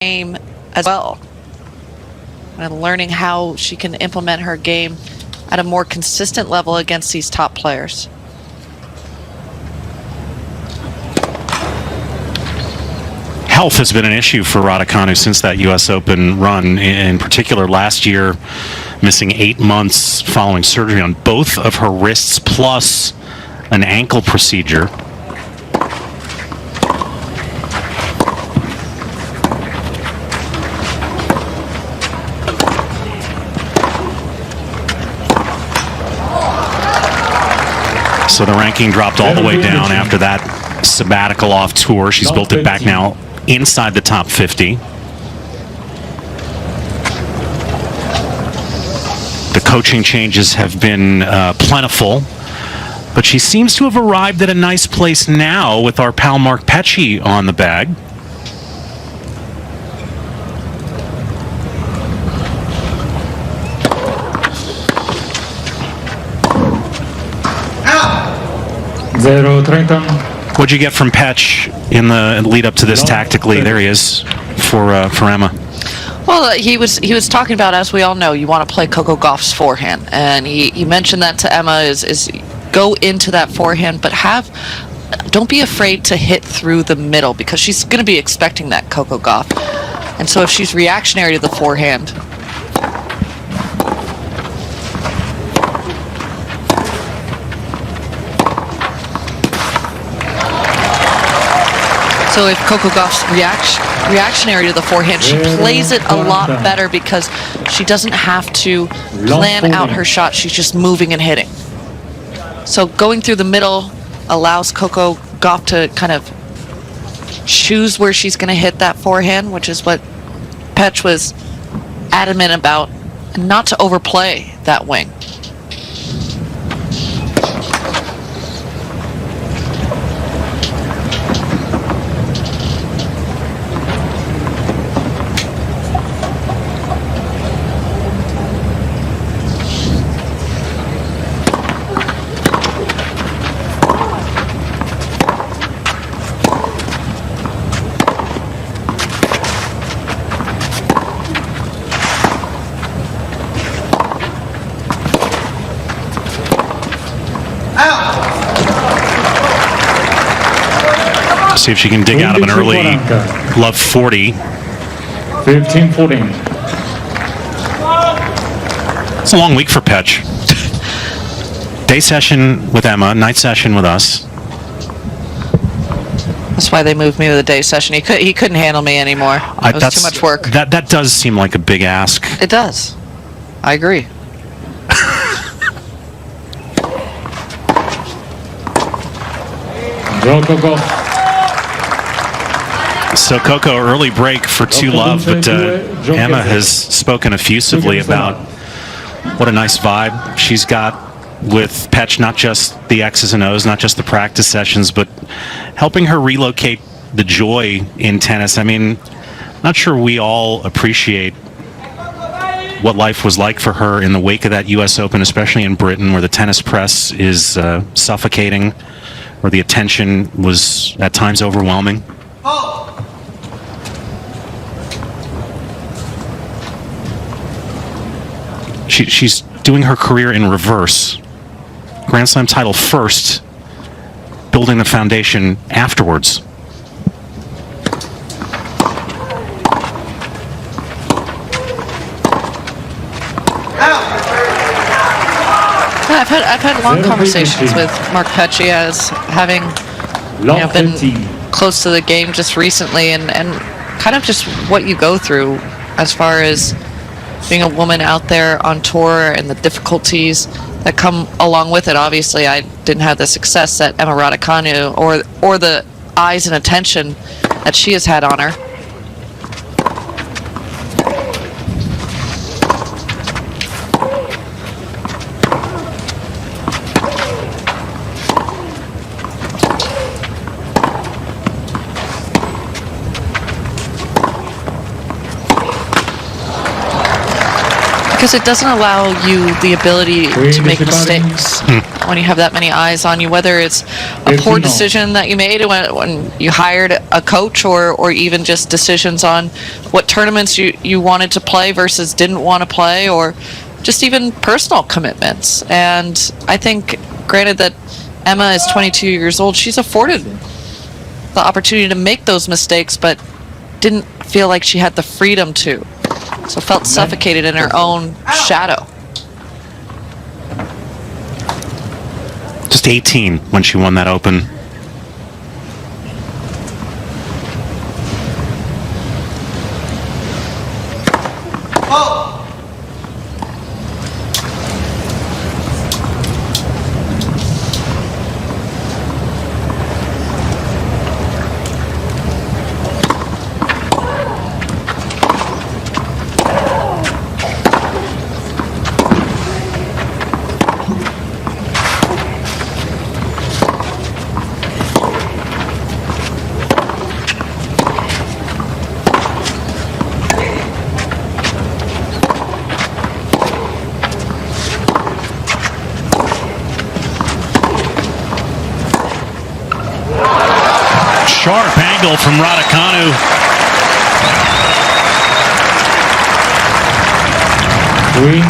game as well, and learning how she can implement her game at a more consistent level against these top players. Health has been an issue for Raducanu since that U.S. Open run, in particular last year, missing 8 months following surgery on both of her wrists plus an ankle procedure. So the ranking dropped all the way down after that sabbatical off tour. She's built it back now inside the top 50. The coaching changes have been plentiful, but she seems to have arrived at a nice place now with our pal Mark Petchey on the bag. What'd you get from Petch in the lead up to this tactically? There he is for Emma. Well, he was talking about, as we all know, you want to play Coco Gauff's forehand, and he mentioned that to Emma is go into that forehand, but don't be afraid to hit through the middle, because she's going to be expecting that Coco Gauff, and so if she's reactionary to the forehand. So if Coco Gauff's reactionary to the forehand, she plays it a lot better because she doesn't have to plan out her shot. She's just moving and hitting. So going through the middle allows Coco Gauff to kind of choose where she's going to hit that forehand, which is what Petch was adamant about, and not to overplay that wing. See if she can dig out of an early love 40. 15-14. It's a long week for Petch. Day session with Emma, night session with us. That's why they moved me to the day session. He couldn't handle me anymore. It was too much work. That does seem like a big ask. It does. I agree. So Coco, early break for 2-love, but Emma has spoken effusively about what a nice vibe she's got with Petch, not just the X's and O's, not just the practice sessions, but helping her relocate the joy in tennis. I mean, not sure we all appreciate what life was like for her in the wake of that U.S. Open, especially in Britain, where the tennis press is suffocating, where the attention was at times overwhelming. She's doing her career in reverse. Grand Slam title first, building the foundation afterwards. I've had long conversations with Mark Petchey, as having been close to the game just recently, and kind of just what you go through as far as being a woman out there on tour and the difficulties that come along with it. Obviously, I didn't have the success that Emma Raducanu or the eyes and attention that she has had on her. Because it doesn't allow you the ability to make mistakes when you have that many eyes on you, whether it's a poor decision that you made when you hired a coach, or even just decisions on what tournaments you wanted to play versus didn't want to play, or just even personal commitments. And I think, granted that Emma is 22 years old, she's afforded the opportunity to make those mistakes, but didn't feel like she had the freedom to. So felt suffocated in her own shadow. Just 18 when she won that Open. Sharp angle from Raducanu.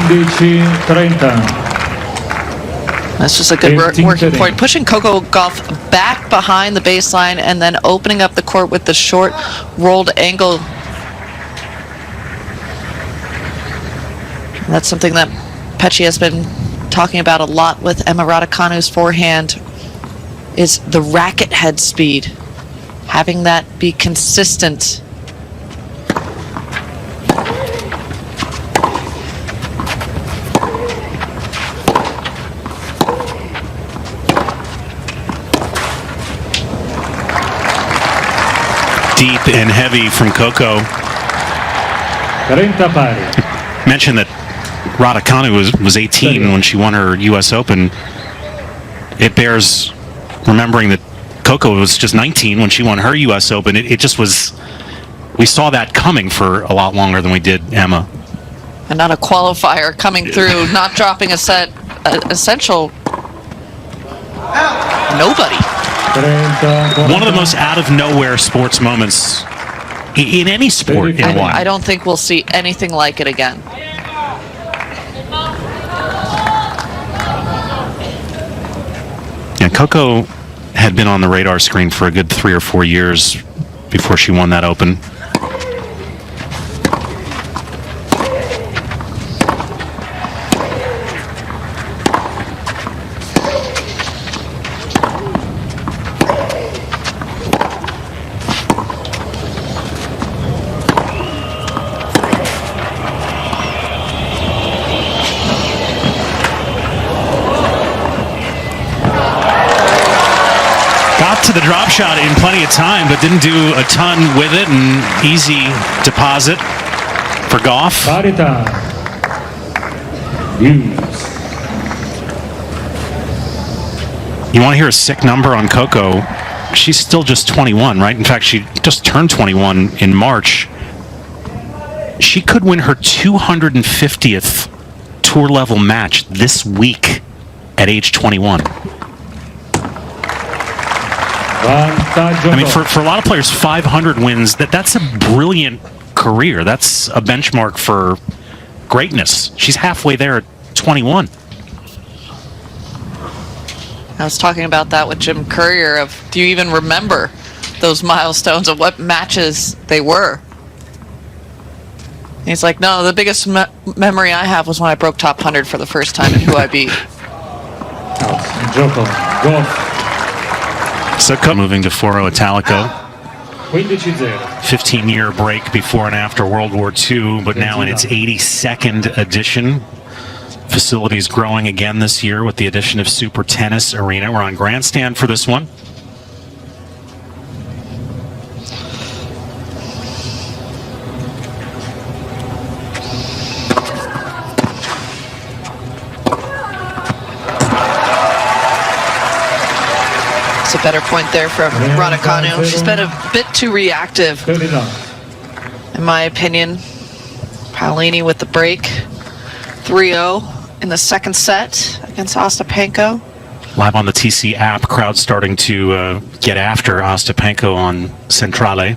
15-30. That's just a good working point. Pushing Coco Gauff back behind the baseline and then opening up the court with the short rolled angle. And that's something that Pecci has been talking about a lot with Emma Raducanu's forehand, is the racket head speed. Having that be consistent. Deep and heavy from Coco. 30 pari. Mentioned that Raducanu was 18 when she won her U.S. Open. It bears remembering that Coco was just 19 when she won her U.S. Open. It just was, we saw that coming for a lot longer than we did Emma. And not a qualifier coming through, not dropping a set, essential nobody. One of the most out of nowhere sports moments in any sport in a while. I don't think we'll see anything like it again. Yeah, Coco had been on the radar screen for a good 3 or 4 years before she won that Open. To the drop shot in plenty of time, but didn't do a ton with it. And easy deposit for Gauff. You want to hear a sick number on Coco? She's still just 21, right? In fact, she just turned 21 in March. She could win her 250th tour level match this week at age 21. I mean, for a lot of players, 500 wins, that's a brilliant career. That's a benchmark for greatness. She's halfway there at 21. I was talking about that with Jim Courier do you even remember those milestones of what matches they were? And he's like, no, the biggest memory I have was when I broke top 100 for the first time and who I beat. Coco Gauff. So moving to Foro Italico. 15-year break before and after World War II, but now in its 82nd edition. Facilities growing again this year with the addition of Super Tennis Arena. We're on grandstand for this one. It's a better point there from Raducanu. She's been a bit too reactive, in my opinion. Paolini with the break. 3-0 in the second set against Ostapenko. Live on the TC app, crowd starting to get after Ostapenko on Centrale.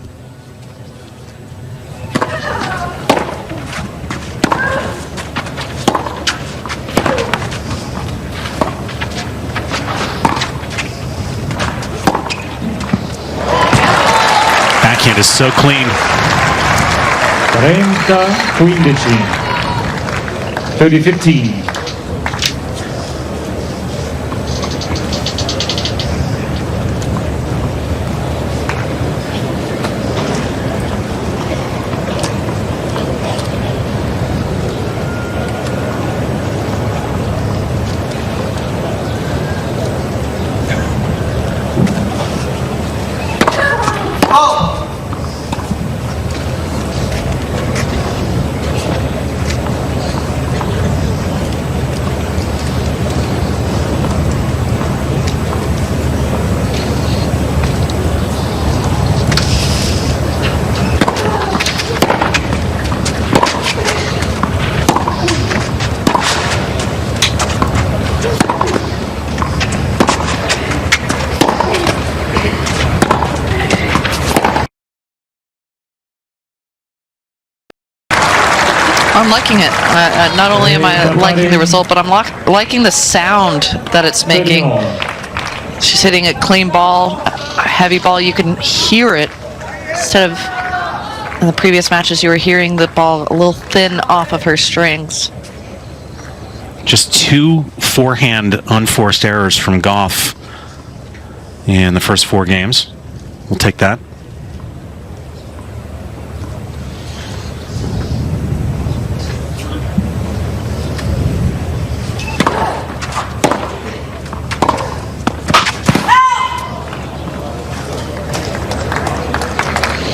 Backhand is so clean. 30-15. 30-15. I'm liking it. Not only am I liking the result, but I'm liking the sound that it's making. She's hitting a clean ball, a heavy ball. You can hear it instead of in the previous matches you were hearing the ball a little thin off of her strings. Just 2 forehand unforced errors from Gauff in the first 4 games. We'll take that.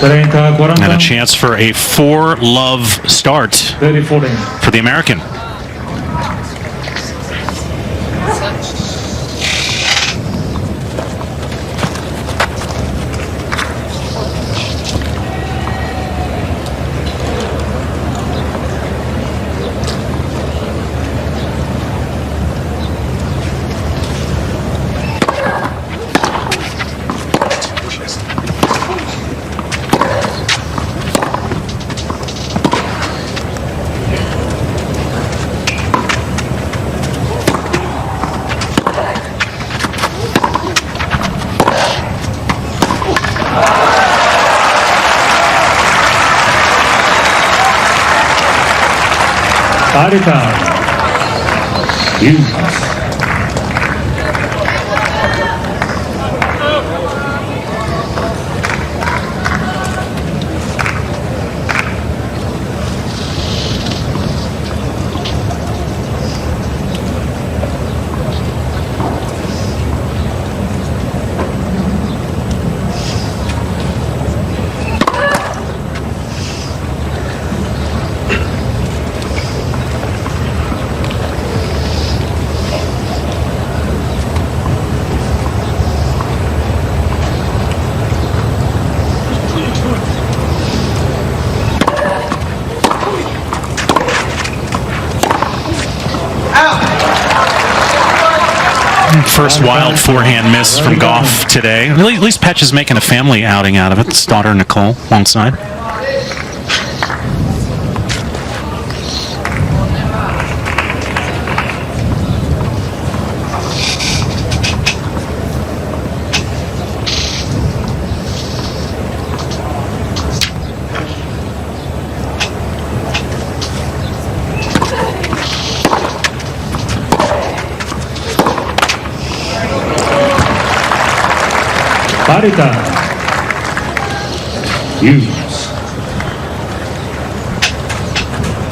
And a chance for a 4-love start for the American. First wild forehand miss from Gauff today. At least Petch is making a family outing out of it. His daughter Nicole alongside.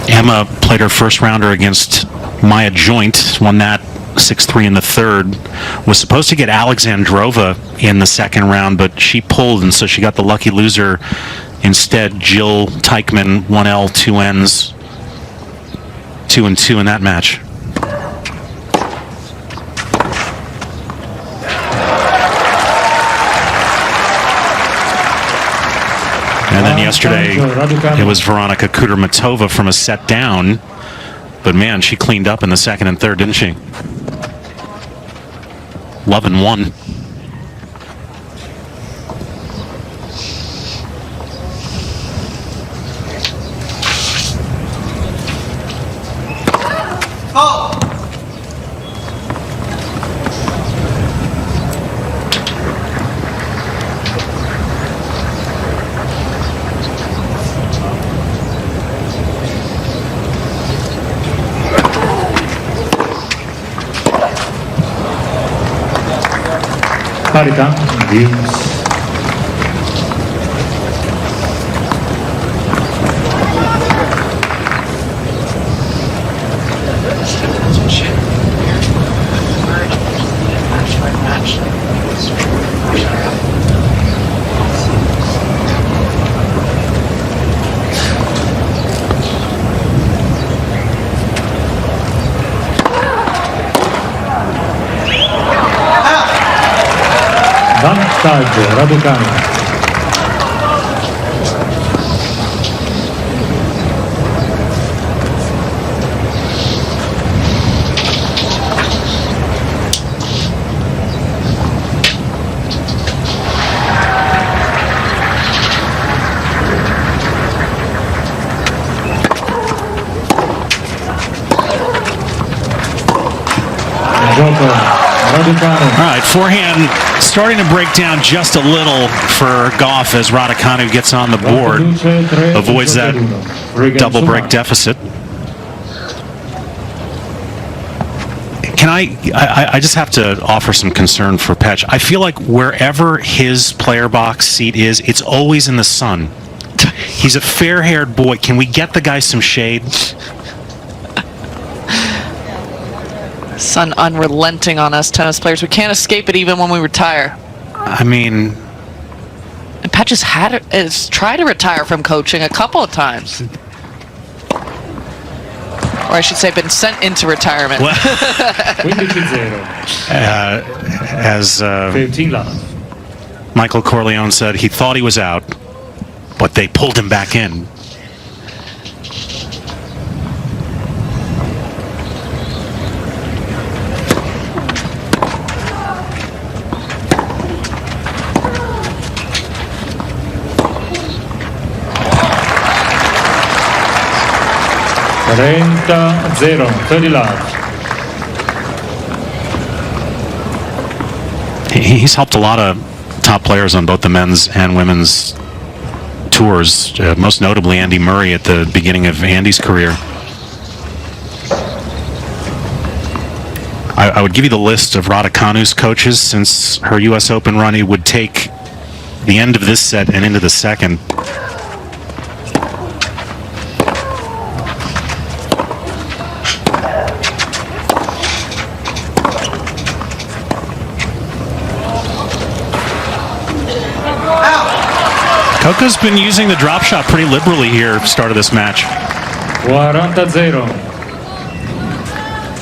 Emma played her first rounder against Maya Joint, won that 6-3 in the third. Was supposed to get Alexandrova in the second round, but she pulled, and so she got the lucky loser instead. Jill Teichmann, 1L, 2Ns, 2-2 in that match. And then yesterday, it was Veronika Kudermetova from a set down But man, she cleaned up in the second and third, didn't she? Love and one. Parità, games. Vantaggio, Raducanu. Gioco, Raducanu. All right, forehand starting to break down just a little for Gauff as Raducanu gets on the board, avoids that double break deficit. Can I just have to offer some concern for Petch. I feel like wherever his player box seat is, it's always in the sun. He's a fair-haired boy. Can we get the guy some shade? Sun unrelenting on us tennis players. We can't escape it even when we retire. I mean, and Petch has tried to retire from coaching a couple of times. Or I should say been sent into retirement. Well, 15-0. as 15 love. Michael Corleone said, he thought he was out, but they pulled him back in. Zero, 30 love. He's helped a lot of top players on both the men's and women's tours, most notably Andy Murray at the beginning of Andy's career. I would give you the list of Raducanu's coaches since her U.S. Open run. He would take the end of this set and into the second. Coco's been using the drop shot pretty liberally here start of this match. 40-0.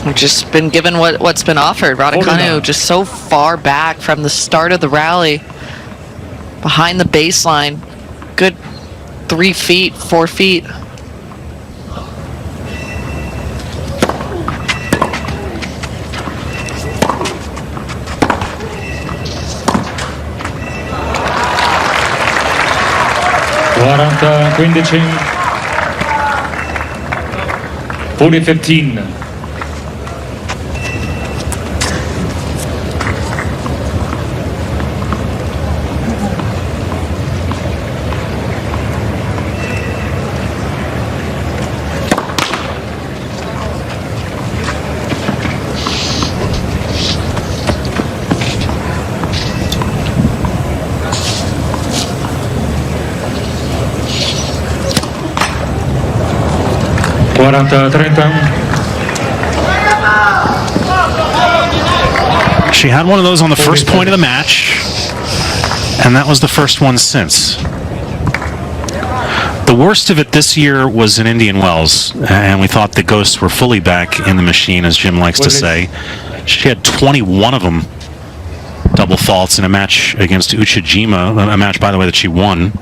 We've just been given what's been offered. Raducanu just so far back from the start of the rally. Behind the baseline. Good 3 feet, 4 feet. Quaranta 15. 40-15. She had one of those on the first point of the match, and that was the first one since. The worst of it this year was in Indian Wells, and we thought the ghosts were fully back in the machine, as Jim likes to say. She had 21 of them double faults in a match against Uchijima, a match, by the way, that she won.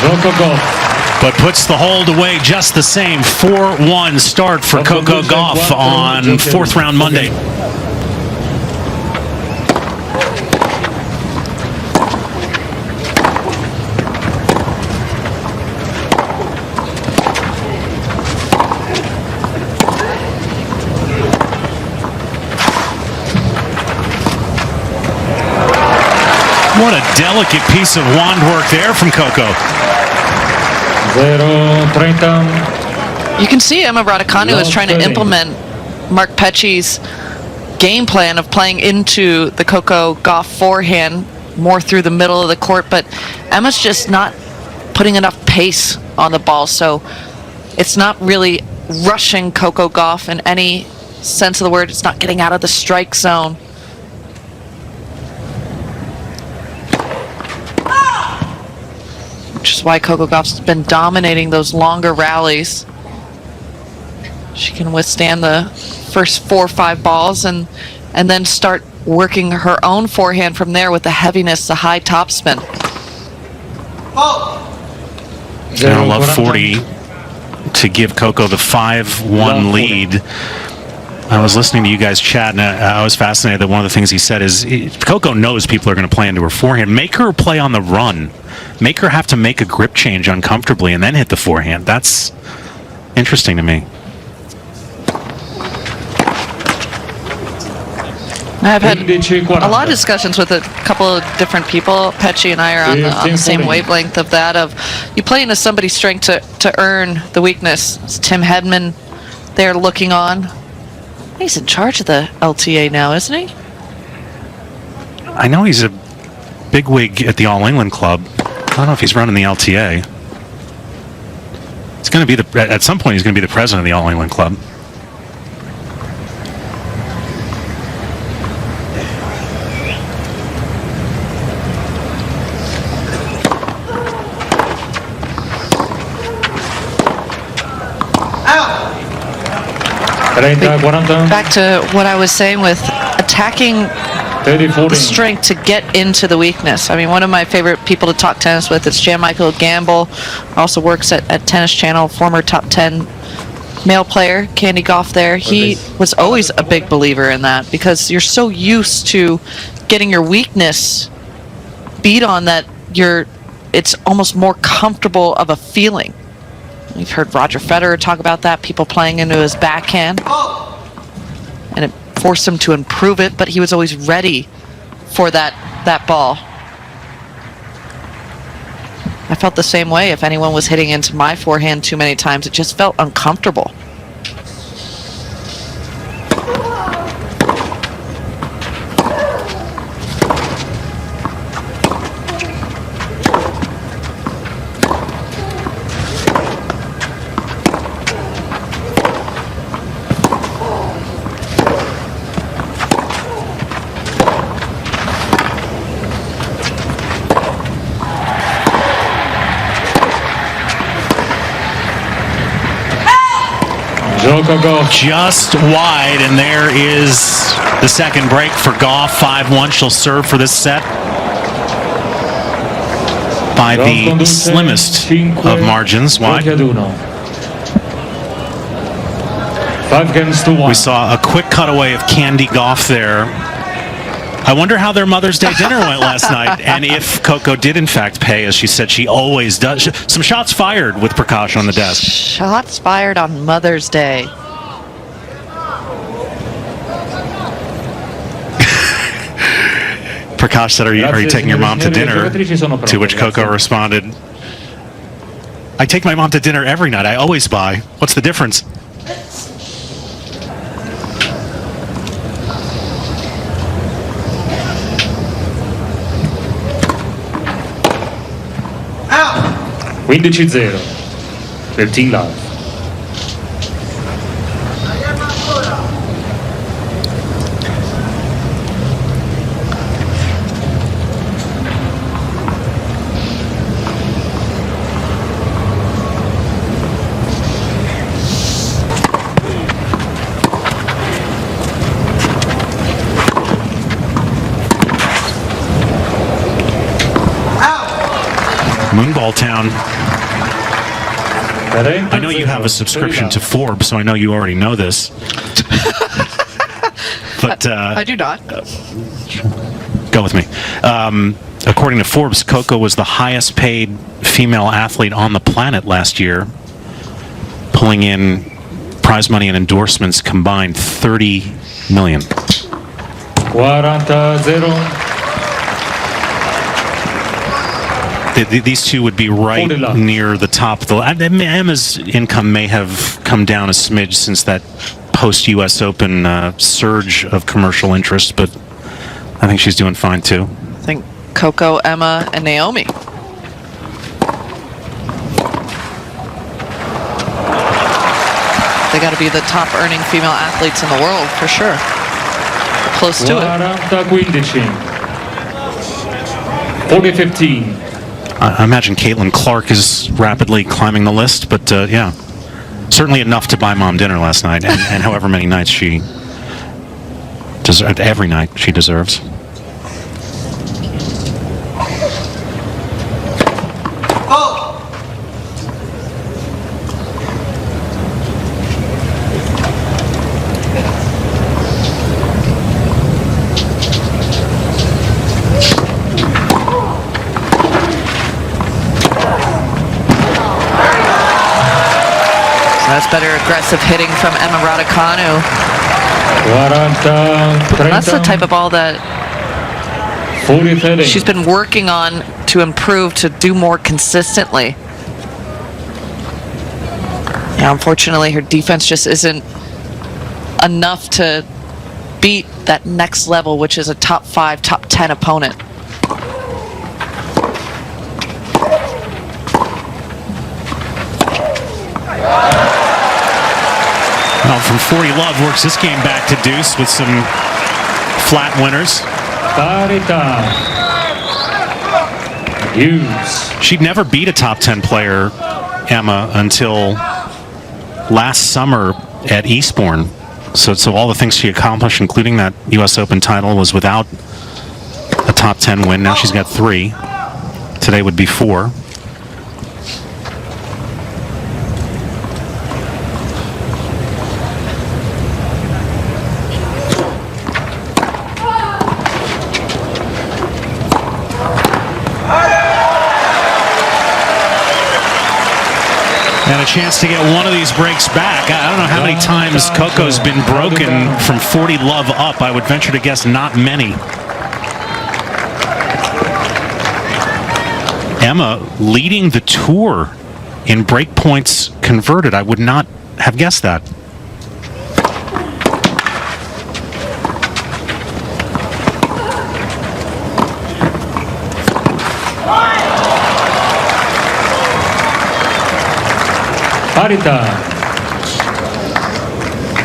Coco Gauff. but puts the hold away just the same. 4-1 start for Coco Gauff on fourth round Monday. What a delicate piece of wand work there from Coco. 0-30. You can see Emma Raducanu is trying to implement Mark Pecci's game plan of playing into the Coco Gauff forehand more through the middle of the court, but Emma's just not putting enough pace on the ball, so it's not really rushing Coco Gauff in any sense of the word. It's not getting out of the strike zone. Which is why Coco Gauff's been dominating those longer rallies. She can withstand the first 4 or 5 balls and then start working her own forehand from there with the heaviness, the high topspin. Now love 40 to give Coco the 5-1 lead. I was listening to you guys chat, and I was fascinated that one of the things he said is Coco knows people are going to play into her forehand. Make her play on the run. Make her have to make a grip change uncomfortably and then hit the forehand. That's interesting to me. I've had a lot of discussions with a couple of different people. Pecci and I are on the same wavelength of that, of you play into somebody's strength to earn the weakness. It's Tim Hedman there looking on. He's in charge of the LTA now, isn't he? I know he's a bigwig at the All England Club. I don't know if he's running the LTA. It's going to be at some point he's going to be the president of the All England Club. Back Back to what I was saying with attacking the strength to get into the weakness. I mean, one of my favorite people to talk tennis with is Jan-Michael Gamble. Also works at Tennis Channel, former top 10 male player, Candy Gauff there. He was always a big believer in that because you're so used to getting your weakness beat on that it's almost more comfortable of a feeling. We've heard Roger Federer talk about that, people playing into his backhand. And it forced him to improve it, but he was always ready for that ball. I felt the same way. If anyone was hitting into my forehand too many times, it just felt uncomfortable. Just wide, and there is the second break for Gauff. 5-1. She'll serve for this set by the slimmest of margins. Wide. 5-1. We saw a quick cutaway of Candy Gauff there. I wonder how their Mother's Day dinner went last night, and if Coco did in fact pay, as she said she always does. Some shots fired with Prakash on the desk. Shots fired on Mother's Day. Prakash said, are you taking your mom to dinner? To which Coco responded, I take my mom to dinner every night. I always buy. What's the difference? Out. 15-0 per Team Love. Moonball Town. I know you have a subscription to Forbes, so I know you already know this. But I do not. Go with me. According to Forbes, Coco was the highest paid female athlete on the planet last year, pulling in prize money and endorsements combined $30 million. 40-0. These two would be right near the top of the. Emma's income may have come down a smidge since that post-U.S. Open surge of commercial interest, but I think she's doing fine too. I think Coco, Emma, and Naomi. They got to be the top earning female athletes in the world for sure. Close to it. 40-15. I imagine Caitlin Clark is rapidly climbing the list, but yeah, certainly enough to buy mom dinner last night, and however many nights she deserved, every night she deserves. That's better aggressive hitting from Emma Raducanu. 40-30. That's the type of ball that 40-30. she's been working on to improve, to do more consistently. Yeah, unfortunately, her defense just isn't enough to beat that next level, which is a top 5, top 10 opponent. Well, from 40 Love works this game back to deuce with some flat winners. Hughes. She'd never beat a top 10 player, Emma, until last summer at Eastbourne. So all the things she accomplished, including that U.S. Open title, was without a top 10 win. Now she's got 3. Today would be 4. And a chance to get one of these breaks back. I don't know how many times Coco's been broken from 40 Love up. I would venture to guess not many. Emma leading the tour in break points converted. I would not have guessed that. Parita.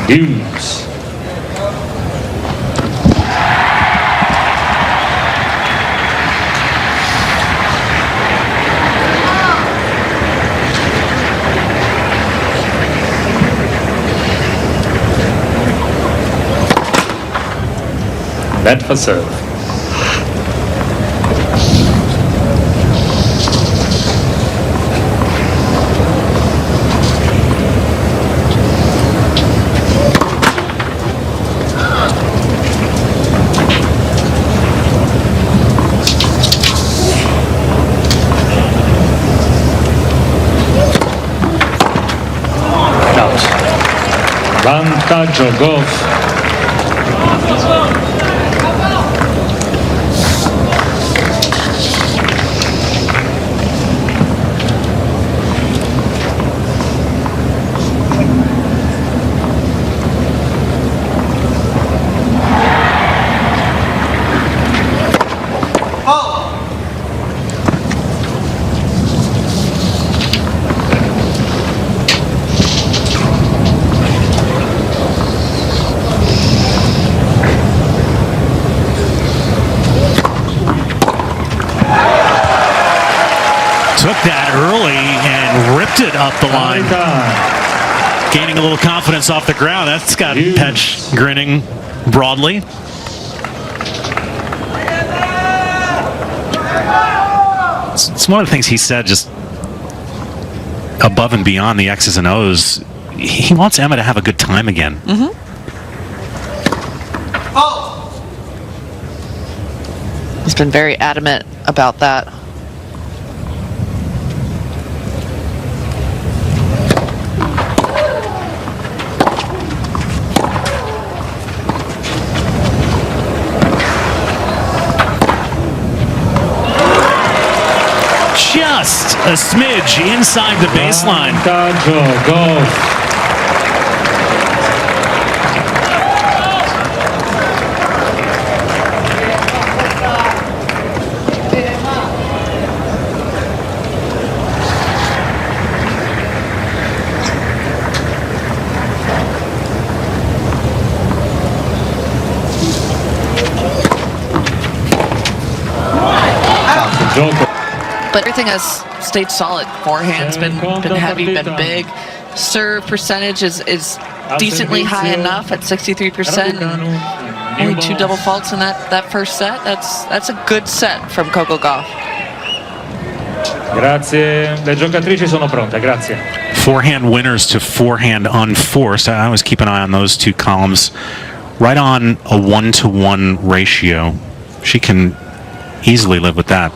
Hughes. Net for serve. Vantaggio Gauff. Took that early and ripped it up the line. Gaining a little confidence off the ground. That's got Petch grinning broadly. It's one of the things he said, just above and beyond the X's and O's. He wants Emma to have a good time again. He's been very adamant about that. Just a smidge inside the baseline. Vantaggio Gauff. Gioco. But everything has stayed solid. Forehand's been heavy, been big. Serve percentage is decently high enough at 63%. Only 2 double faults in that first set. That's a good set from Coco Gauff. Grazie, le giocatrici sono pronte, grazie. Forehand winners to forehand unforced. I always keep an eye on those two columns. Right on a 1-to-1 ratio. She can easily live with that.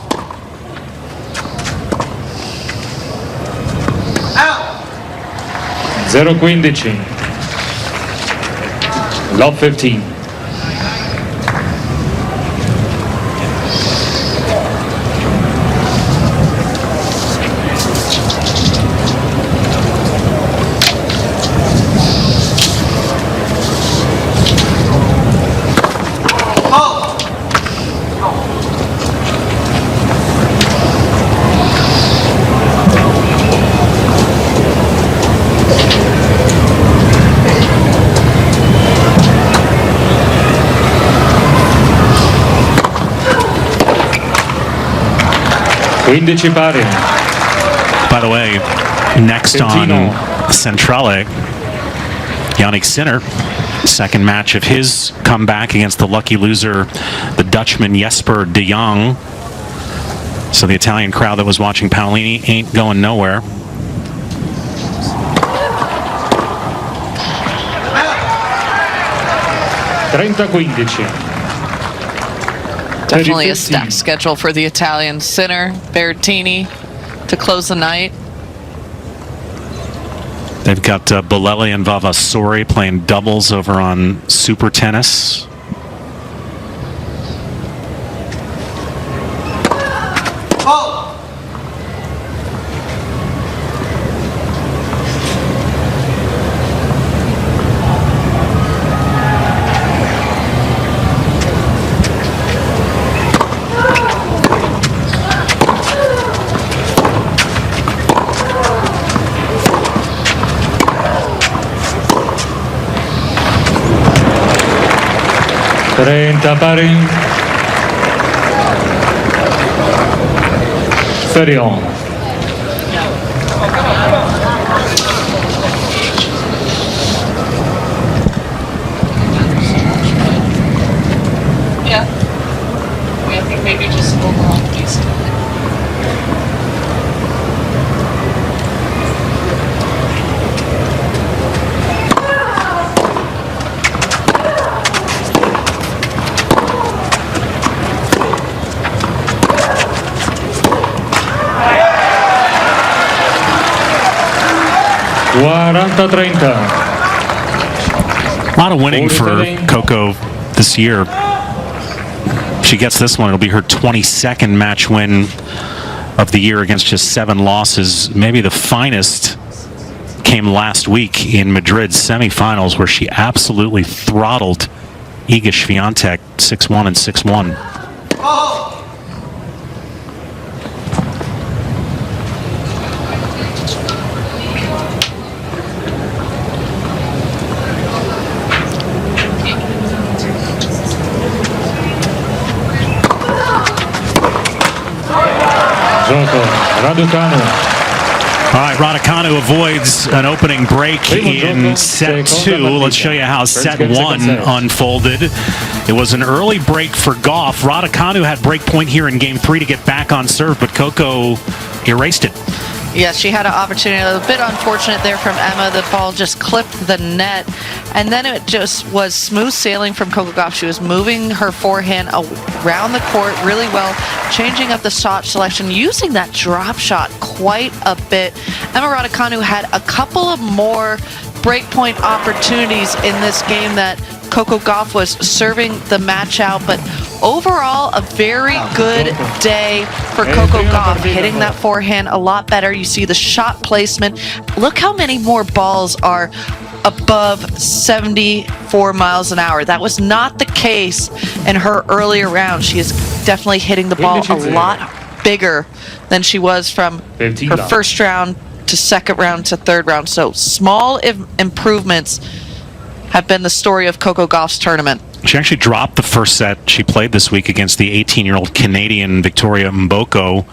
0-15. Love 15. Quindici pari. By the way, next on Centrale, Yannick Sinner, second match of his comeback against the lucky loser, the Dutchman Jesper de Jong. So the Italian crowd that was watching Paolini ain't going nowhere. Definitely a stacked schedule for the Italians. Sinner, Berrettini to close the night. They've got Bolelli and Vavasori playing doubles over on Super Tennis. Pari. Ferion. Yeah. I think maybe just overall decent. A lot of winning for Coco this year. She gets this one, it'll be her 22nd match win of the year against just 7 losses. Maybe the finest came last week in Madrid's semifinals, where she absolutely throttled Iga Swiatek 6-1 and 6-1. Gioco Raducanu. All right, Raducanu avoids an opening break in set 2. Let's show you how set 1 unfolded. It was an early break for Gauff. Raducanu had break point here in game 3 to get back on serve, but Coco erased it. Yes, she had an opportunity. A bit unfortunate there from Emma. The ball just clipped the net. And then it just was smooth sailing from Coco Gauff. She was moving her forehand around the court really well, changing up the shot selection, using that drop shot quite a bit. Emma Raducanu had a couple of more breakpoint opportunities in this game that Coco Gauff was serving the match out, but overall a very good day for Coco Gauff, hitting that forehand a lot better. You see the shot placement. Look how many more balls are above 74 miles an hour. That was not the case in her earlier round. She is definitely hitting the ball a lot bigger than she was from her first round to second round to third round. So small improvements have been the story of Coco Gauff's tournament. She actually dropped the first set she played this week against the 18-year-old Canadian Victoria Mboko,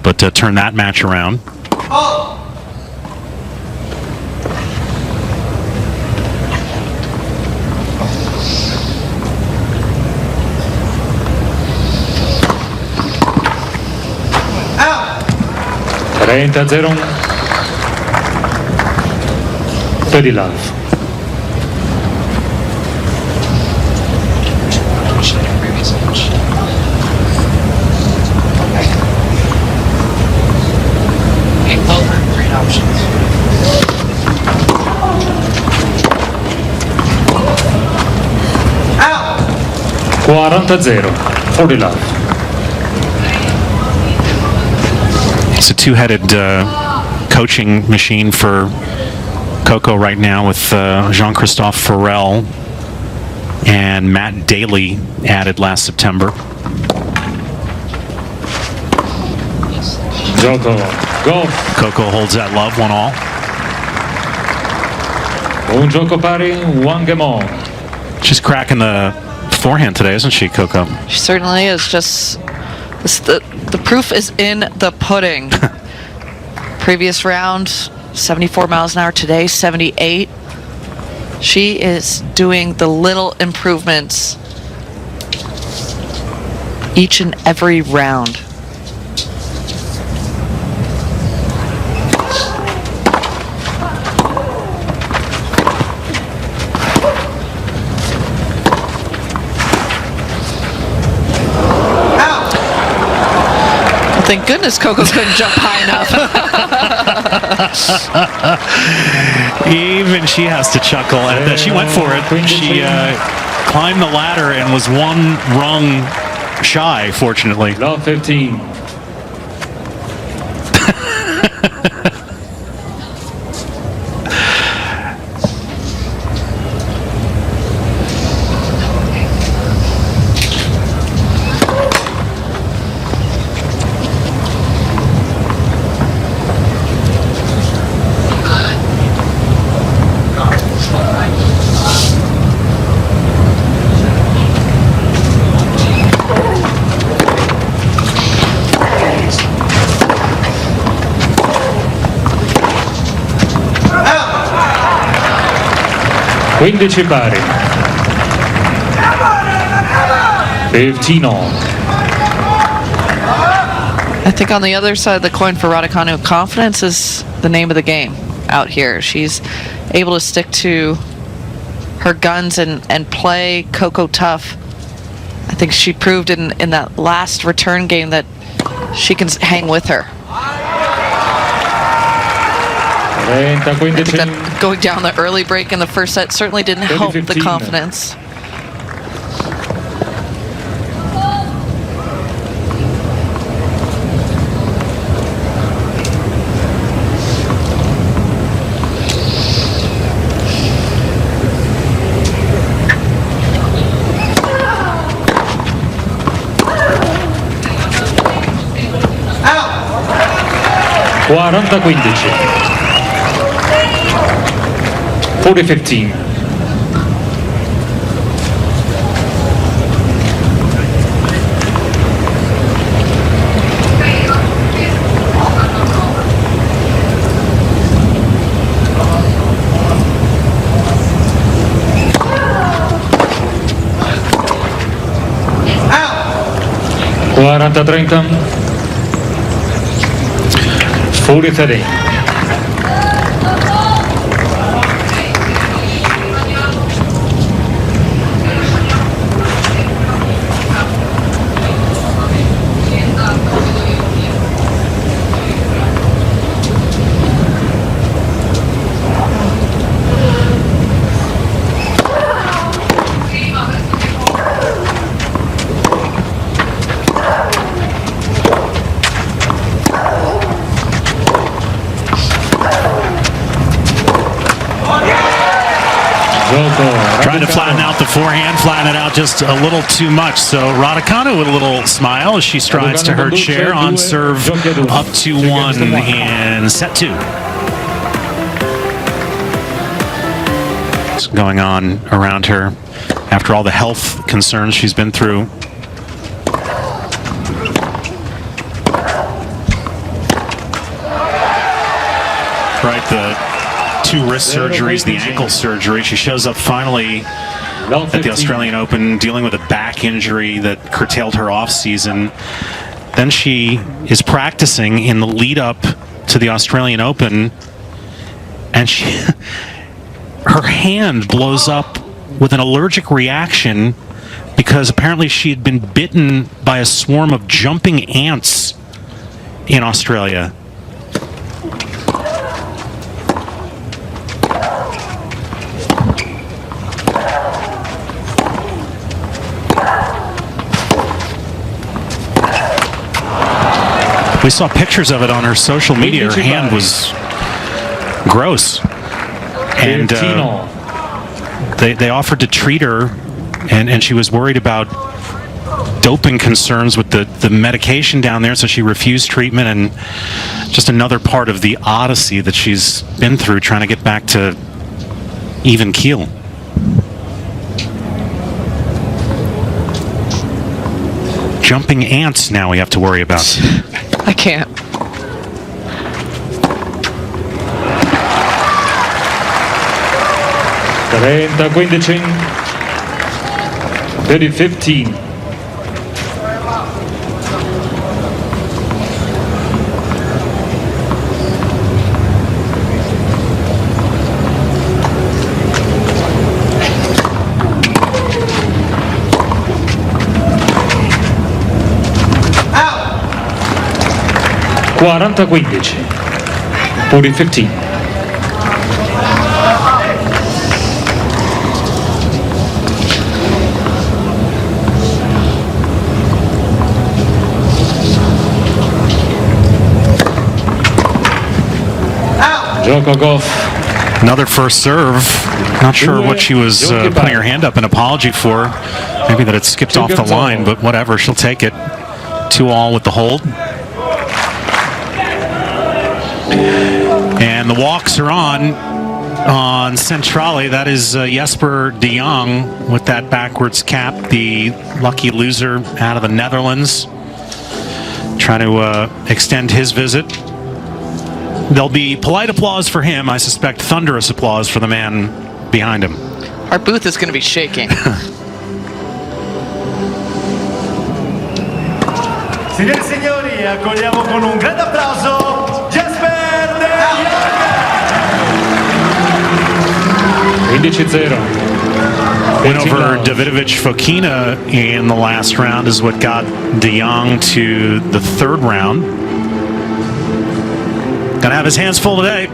but turned that match around. Oh. Out. 30-0. 30 love. Out. 40, 40 love. It's a two-headed coaching machine for Coco right now, with Jean-Christophe Farrell and Matt Daly added last September. Coco Gauff. Coco holds that love, 1-all. Un gioco pari, 1 game on. She's cracking the forehand today, isn't she, Coco? She certainly is. Just the proof is in the pudding. Previous round, 74 miles an hour. Today, 78. She is doing the little improvements each and every round. Thank goodness Coco couldn't jump high enough. Even she has to chuckle, and she went for it. She climbed the ladder and was one rung shy, fortunately. Love 15. Quindici pari. 15 on. I think on the other side of the coin for Raducanu, confidence is the name of the game out here. She's able to stick to her guns and play Coco tough. I think she proved in that last return game that she can hang with her. I think that going down the early break in the first set certainly didn't help the confidence. Out. 40-15. 40-15. 40-30. 40-30. Trying to flatten out the forehand, flatten it out just a little too much. So Raducanu with a little smile as she strides to her chair on serve, up 2-1 in set 2. What's going on around her after all the health concerns she's been through? Right, the 2 wrist surgeries, the ankle surgery. She shows up finally at the Australian Open dealing with a back injury that curtailed her off season. Then she is practicing in the lead up to the Australian Open, and her hand blows up with an allergic reaction because apparently she had been bitten by a swarm of jumping ants in Australia. We saw pictures of it on her social media. Her hand was gross. And they offered to treat her, and she was worried about doping concerns with the medication down there, so she refused treatment. And just another part of the odyssey that she's been through trying to get back to even keel. Jumping ants now we have to worry about. I can't. $30-15. 30-15. $40-15. 40-15. Coco Gauff. Another first serve. Not sure what she was putting her hand up an apology for. Maybe that it skipped off the line, but whatever. She'll take it. 2-all with the hold. And the walks are on Centrale. That is Jesper de Jong with that backwards cap, the lucky loser out of the Netherlands, trying to extend his visit. There'll be polite applause for him. I suspect thunderous applause for the man behind him. Our booth is going to be shaking. Signore e signori, accogliamo con un grande applauso Jesper de Jong. 15-0. Win over Davidovich Fokina in the last round is what got de Jong to the 3rd round. Gonna have his hands full today.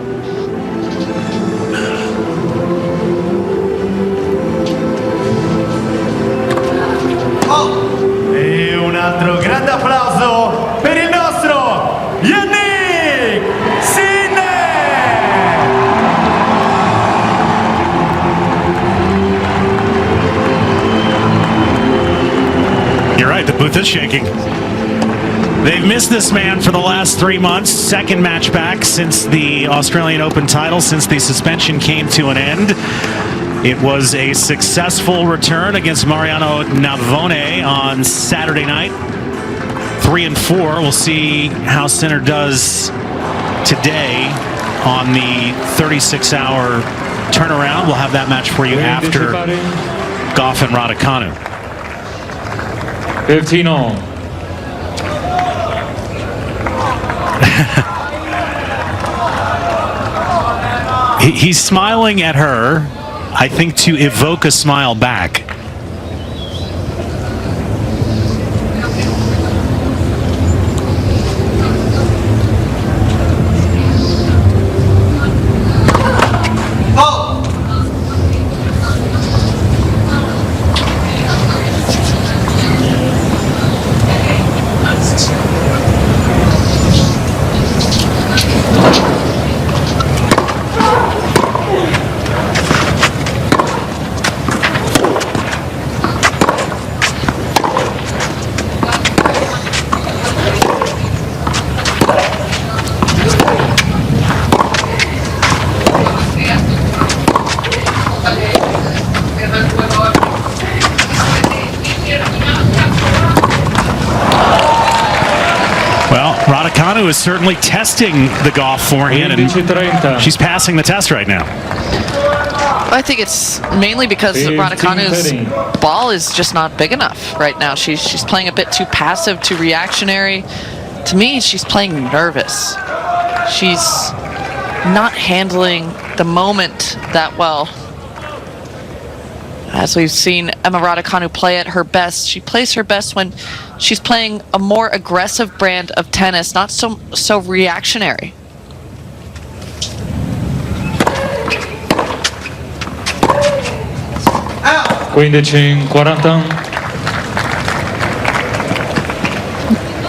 E un altro grande applauso per il nostro Yannick Sinner. You're right, the booth is shaking. They've missed this man for the last 3 months. 2nd match back since the Australian Open title, since the suspension came to an end. It was a successful return against Mariano Navone on Saturday night. 3-4. We'll see how Sinner does today on the 36-hour turnaround. We'll have that match for you after Gauff and Raducanu. 15-all. He's smiling at her, I think, to evoke a smile back. Well, Raducanu is certainly testing the Gauff forehand, and she's passing the test right now. I think it's mainly because Raducanu's ball is just not big enough right now. She's playing a bit too passive, too reactionary. To me, she's playing nervous. She's not handling the moment that well. As we've seen Emma Raducanu play at her best, she plays her best when she's playing a more aggressive brand of tennis, not so reactionary. Quindici 40.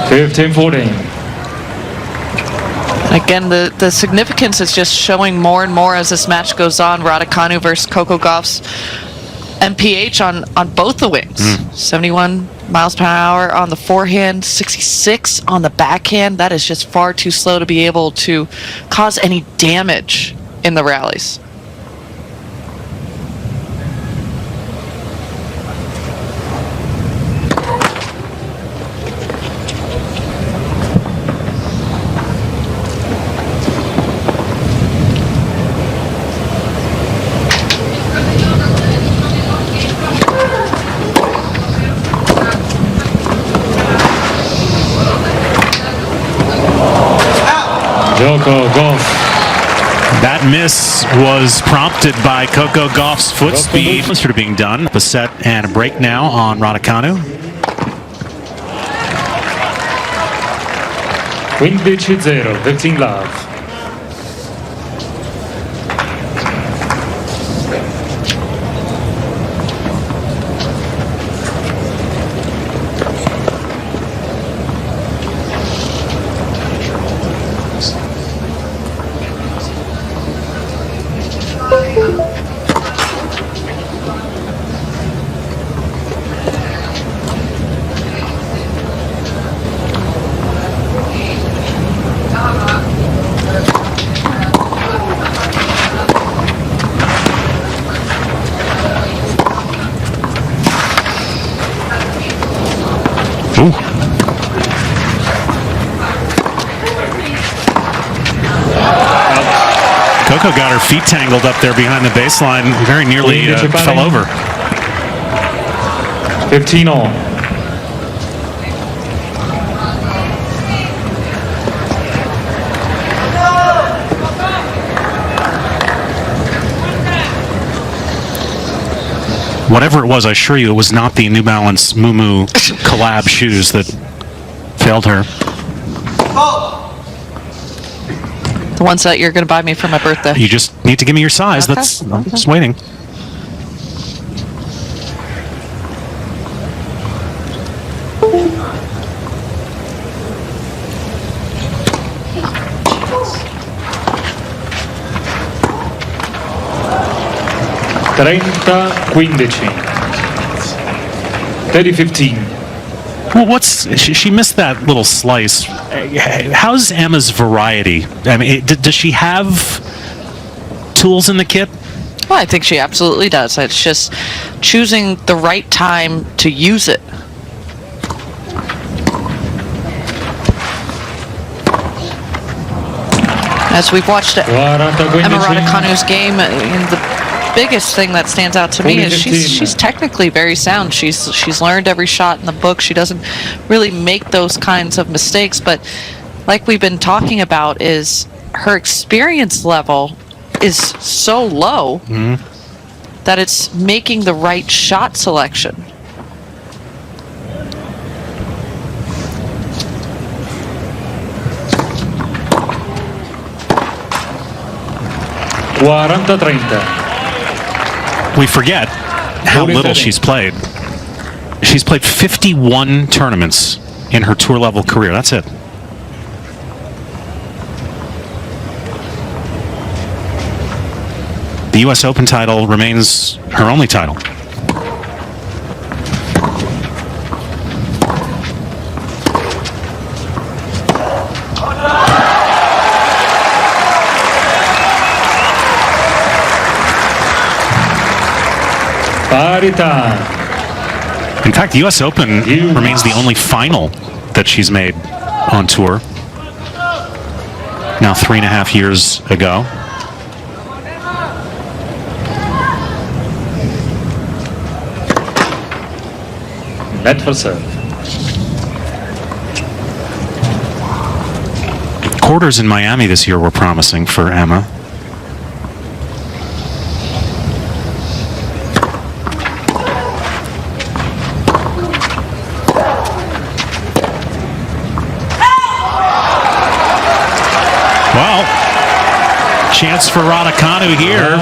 15-14. Again, the significance is just showing more and more as this match goes on. Raducanu versus Coco Gauff's MPH on both the wings. 71 miles per hour on the forehand, 66 on the backhand. That is just far too slow to be able to cause any damage in the rallies. Coco Gauff. That miss was prompted by Coco Gauff's foot speed. Sort of being done. A set and a break now on Raducanu. 15-0, 15 love. Ooh. Coco got her feet tangled up there behind the baseline. Very nearly fell over. 15 all. Whatever it was, I assure you it was not the New Balance Moo Moo collab shoes that failed her. The ones that you're going to buy me for my birthday. You just need to give me your size. Okay. I'm just waiting. Trenta 15. 30-15. Well, she missed that little slice. How's Emma's variety? I mean, does she have tools in the kit? Well, I think she absolutely does. It's just choosing the right time to use it. As we've watched Emma Raducanu's game, the biggest thing that stands out to me is she's technically very sound. She's learned every shot in the book. She doesn't really make those kinds of mistakes, but like we've been talking about, is her experience level is so low that it's making the right shot selection. We forget how little she's played. She's played 51 tournaments in her tour level career. That's it. The U.S. Open title remains her only title. Parità. In fact, the U.S. Open remains the only final that she's made on tour. Now 3.5 years ago. Net for serve. Quarters in Miami this year were promising for Emma. Well, chance for Raducanu here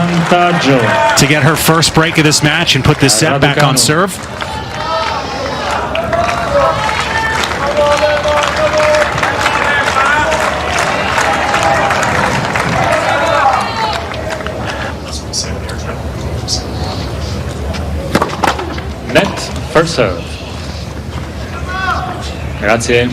to get her first break of this match and put this set back on serve. Net for serve. Grazie.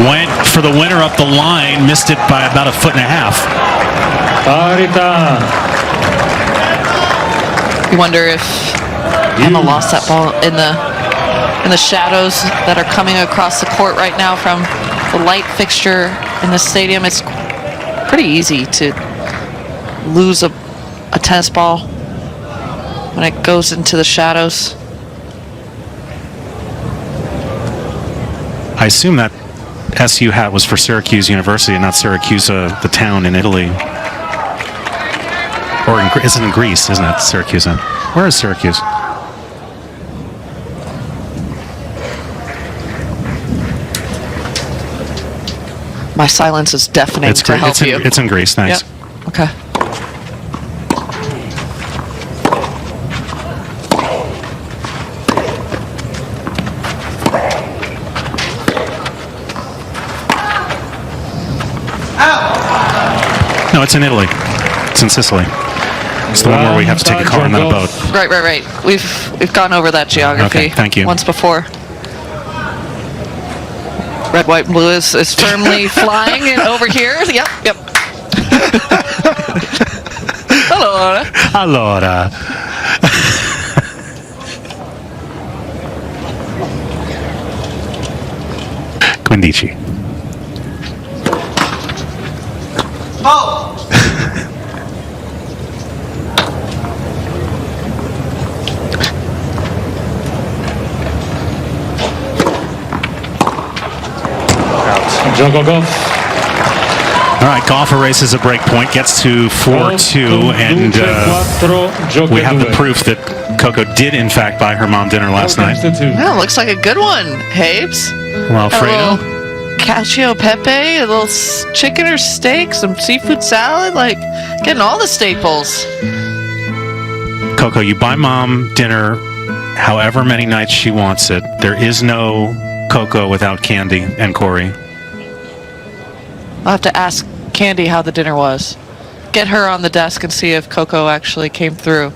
Went for the winner up the line, missed it by about 1.5 feet. Parità. You wonder if Emma lost that ball in the shadows that are coming across the court right now from the light fixture in the stadium. It's pretty easy to lose a tennis ball when it goes into the shadows. I assume that SU hat was for Syracuse University and not Syracuse, the town in Italy. Or it's in Greece, isn't it? Syracuse. Where is Syracuse? My silence is deafening to help you. It's in Greece, thanks. Yep. Okay. No, it's in Italy. It's in Sicily. It's the one where we have to take a car and then a boat. Right. We've gone over that geography. Okay, thank you. Once before. Red, white, and blue is firmly flying in over here. Yep. Allora. Quindici. Coco Gauff. All right, Gauff erases a break point, gets to 4-2, and we have the proof that Coco did, in fact, buy her mom dinner last night. Yeah, looks like a good one, Habes. Well, Alfredo. Cacio pepe, a little chicken or steak, some seafood salad, like getting all the staples. Coco, you buy mom dinner however many nights she wants it. There is no Coco without Candy and Corey. I'll have to ask Candy how the dinner was. Get her on the desk and see if Coco actually came through.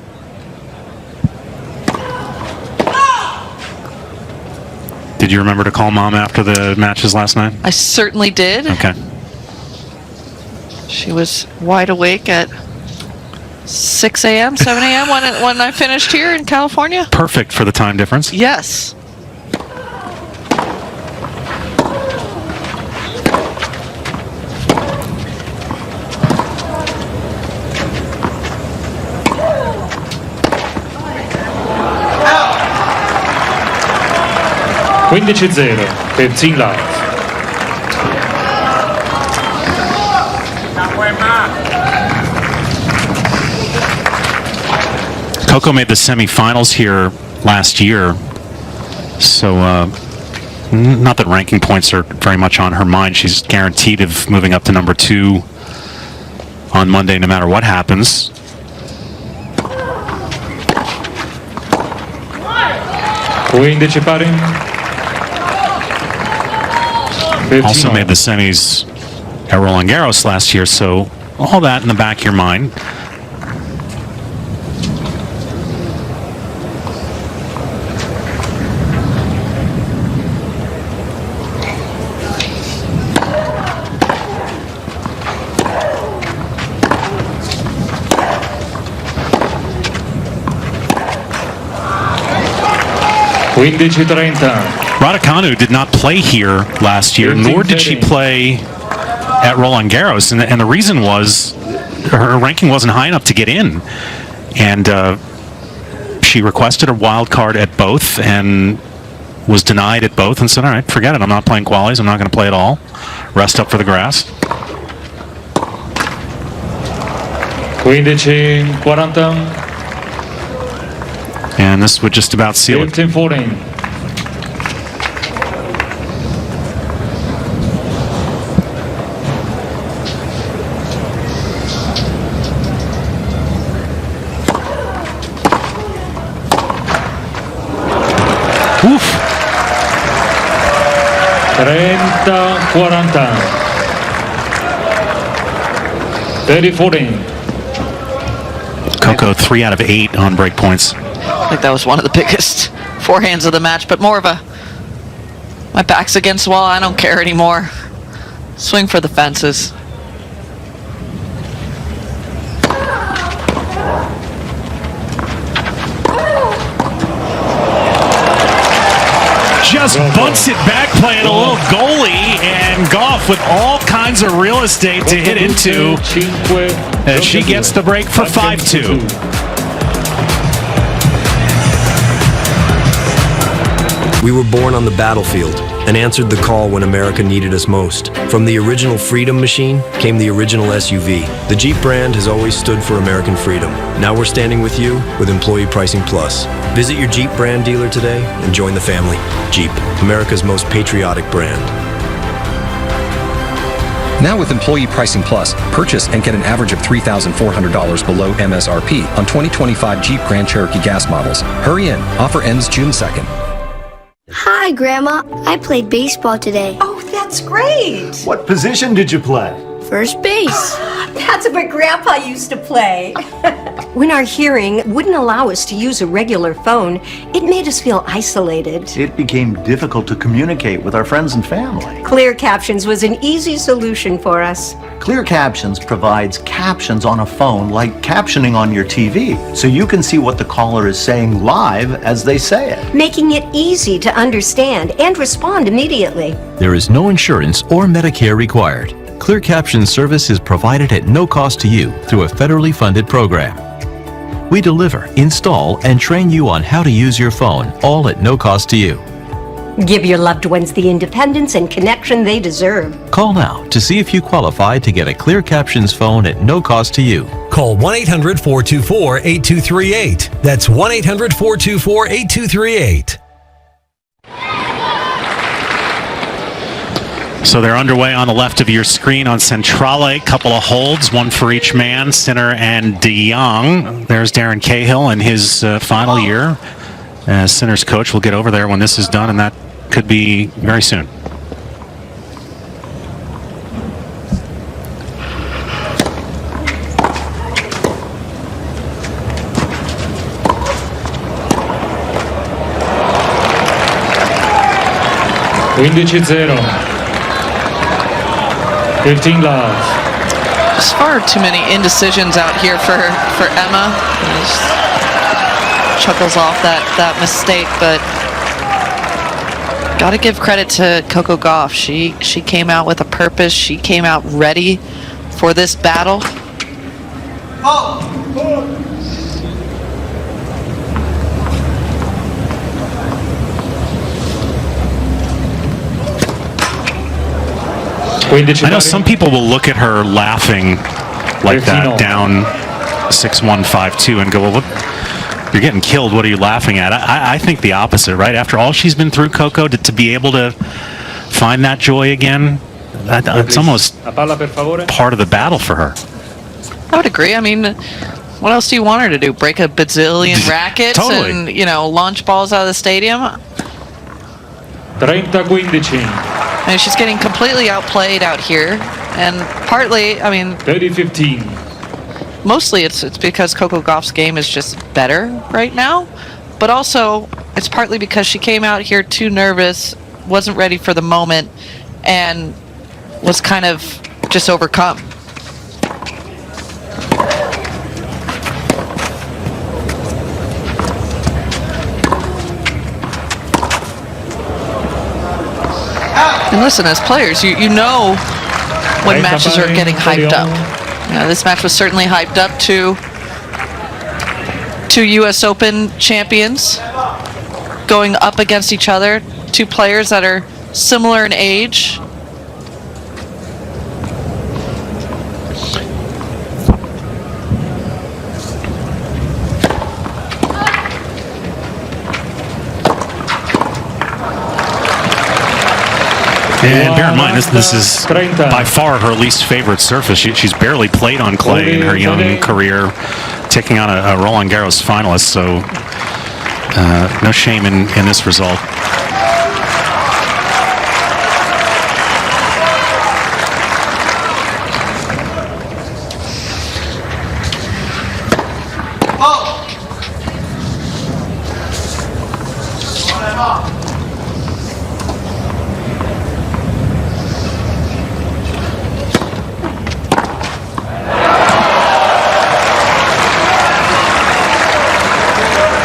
Did you remember to call Mom after the matches last night? I certainly did. Okay. She was wide awake at 6 a.m., 7 a.m. when I finished here in California. Perfect for the time difference. Yes. per Team Love. Coco made the semifinals here last year, so not that ranking points are very much on her mind. She's guaranteed of moving up to number 2 on Monday no matter what happens. Also made the semis at Roland Garros last year, so all that in the back of your mind. Raducanu did not play here last year, nor did she play at Roland Garros, and the reason was her ranking wasn't high enough to get in, and she requested a wild card at both and was denied at both, and said, all right, forget it, I'm not playing qualies, I'm not going to play at all, rest up for the grass. 15-40. And this would just about seal it. 15-14. Oof. 30-40. 30-14. Coco 3 out of 8 on break points. I think that was one of the biggest forehands of the match, but more of a, my back's against the wall, I don't care anymore. Swing for the fences. Just bunts it back, playing a little goalie, and Gauff with all kinds of real estate to hit into. And she gets the break for 5-2. We were born on the battlefield and answered the call when America needed us most. From the original Freedom machine came the original SUV. The Jeep brand has always stood for American freedom. Now we're standing with you with Employee Pricing Plus. Visit your Jeep brand dealer today and join the family. Jeep, America's most patriotic brand. Now with Employee Pricing Plus, purchase and get an average of $3,400 below MSRP on 2025 Jeep Grand Cherokee gas models. Hurry in. Offer ends June 2nd. Hi, Grandma. I played baseball today. Oh, that's great. What position did you play? First base. That's what Grandpa used to play. When our hearing wouldn't allow us to use a regular phone, it made us feel isolated. It became difficult to communicate with our friends and family. Clear Captions was an easy solution for us. Clear Captions provides captions on a phone like captioning on your TV, so you can see what the caller is saying live as they say it. Making it easy to understand and respond immediately. There is no insurance or Medicare required. Clear Caption service is provided at no cost to you through a federally funded program. We deliver, install, and train you on how to use your phone, all at no cost to you. Give your loved ones the independence and connection they deserve. Call now to see if you qualify to get a Clear Captions phone at no cost to you. Call 1-800-424-8238. That's 1-800-424-8238. So they're underway on the left of your screen on Centrale. Couple of holds, one for each man, Sinner and De Jong. There's Darren Cahill in his final year as Sinner's coach. We'll get over there when this is done, and that could be very soon. 15-0. 15 love. There's far too many indecisions out here for Emma. Just chuckles off that mistake, but got to give credit to Coco Gauff. She came out with a purpose. She came out ready for this battle. I know some people will look at her laughing like that, down 6-1, 5-2, and go, well, what, you're getting killed. What are you laughing at? I think the opposite, right? After all she's been through, Coco, to be able to find that joy again, it's almost part of the battle for her. I would agree. I mean, what else do you want her to do? Break a bazillion rackets Totally. and, launch balls out of the stadium? 30-15. I mean, she's getting completely outplayed out here, and partly, I mean, 30-15. mostly it's because Coco Gauff's game is just better right now, but also it's partly because she came out here too nervous, wasn't ready for the moment, and was kind of just overcome. And listen, as players, you know when matches are getting hyped up. This match was certainly hyped up to two U.S. Open champions going up against each other, two players that are similar in age. And bear in mind, this is by far her least favorite surface. She's barely played on clay in her young career, taking on a Roland Garros finalist, so no shame in this result.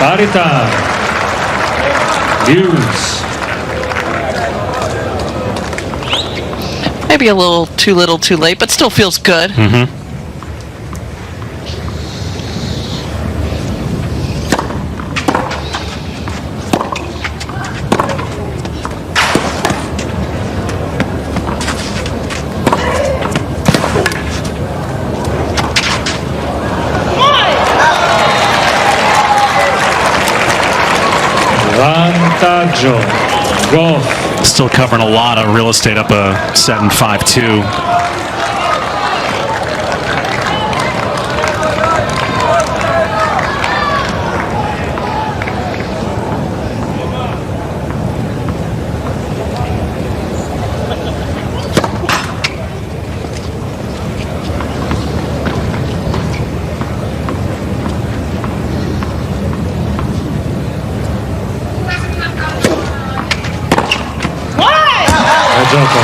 Parità. Hughes. Maybe a little too late, but still feels good. Mm-hmm. Vantaggio. Gauff. Still covering a lot of real estate up a 7-5-2.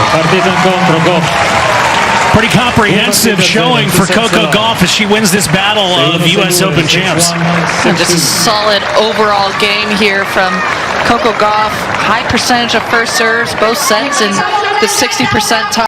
Partita incontro, Gauff. Pretty comprehensive showing for Coco Gauff as she wins this battle of U.S. Open champs. And just a solid overall game here from Coco Gauff. High percentage of first serves, both sets, and the 60% top.